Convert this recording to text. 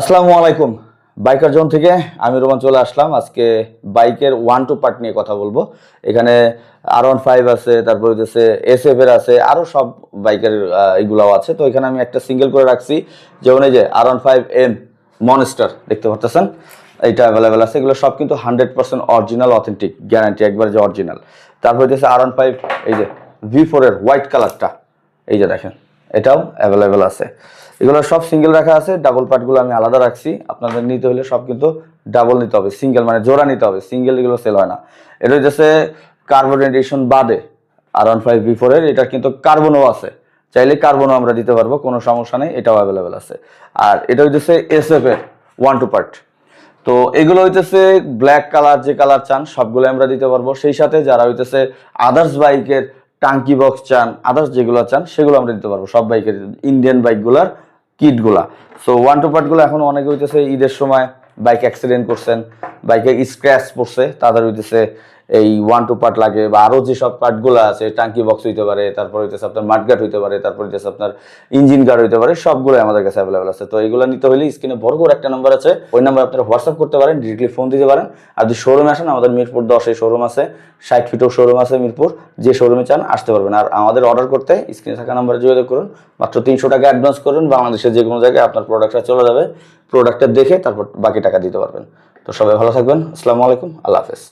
আসসালামু আলাইকুম। Biker zone থেকে আমি রোমান চলে আসলাম। আজকে বাইকের ওয়ান টু পার্ট নিয়ে কথা বলবো। এখানে R15 আছে, তারপর হচ্ছে SF এর আছে, আরো সব বাইকের এগুলাও আছে। তো এখানে আমি একটা সিঙ্গেল করে রাখছি, যেমন এই যে R15M মনস্টার দেখতে পাচ্ছেন, এইটা অ্যাভেলেবেল আছে। এগুলো সব কিন্তু 100% অরিজিনাল অথেন্টিক গ্যারান্টি, একবার যে অরিজিনাল। তারপর হচ্ছে R15 এই যে V4 এর হোয়াইট কালারটা, এই যে দেখেন, এটাও অ্যাভেলেবেল আছে। এগুলো সব সিঙ্গেল রাখা আছে, ডাবল পার্টগুলো আমি আলাদা রাখছি। আপনাদের নিতে হলে সব কিন্তু ডাবল নিতে হবে, সিঙ্গেল মানে জোড়া নিতে হবে, সিঙ্গেল এগুলো সেল হয় না। এটা হচ্ছে কার্বন এডিশন বাদে R15V4 এর, এটা কিন্তু কার্বনও আছে, চাইলে কার্বনও আমরা দিতে পারবো, কোনো সমস্যা নেই, এটাও অ্যাভেলেবেল আছে। আর এটা হচ্ছে SF এর ওয়ান টু পার্ট। তো এগুলো হইতেছে ব্ল্যাক কালার, যে কালার চান সবগুলো আমরা দিতে পারবো। সেই সাথে যারা হইতেছে আদার্স বাইকের টাঙ্কি বক্স চান, আদার্স যেগুলো চান সেগুলো আমরা দিতে পারবো, সব বাইকের ইন্ডিয়ান বাইকগুলার কিটগুলা। সো ওয়ান টু পার্টগুলো এখন অনেকে হইতেছে ঈদের সময় বাইক অ্যাক্সিডেন্ট করছেন, বাইকে স্ক্র্যাচ পড়ছে, তাদের হইতেছে এই ওয়ান টু পার্ট লাগে, বা আরো যেসব পার্টগুলো আছে, টাঙ্কি বক্স হইতে পারে, তারপর হইতেছে আপনার মাডগার্ড হইতে পারে, তারপর হইতেছে আপনার ইঞ্জিন গার্ড হইতে পারে, সবগুলো আমাদের কাছে অ্যাভেলেবেল আছে। তো এইগুলো নিতে হলে স্ক্রিনে বড় করে একটা নাম্বার আছে, ওই নাম্বার আপনারা হোয়াটসঅ্যাপ করতে পারেন, ডিরেক্টলি ফোন দিতে পারেন। আর যদি শোরুমে আসেন, আমাদের মিরপুর 10 শোরুম আছে, 60 ফিটও শোরুম আছে মিরপুর, যে শোরুমে চান আসতে পারবেন। আর আমাদের অর্ডার করতে স্ক্রিনে থাকা নাম্বারে যোগাযোগ করুন, মাত্র 300 টাকা অ্যাডভান্স করুন, বাংলাদেশের যে কোনো জায়গায় আপনার প্রোডাক্টটা চলে যাবে, প্রোডাক্টটা দেখে তারপর বাকি টাকা দিতে পারবেন। তো সবাই ভালো থাকবেন, আসসালামু আলাইকুম, আল্লাহ হাফেজ।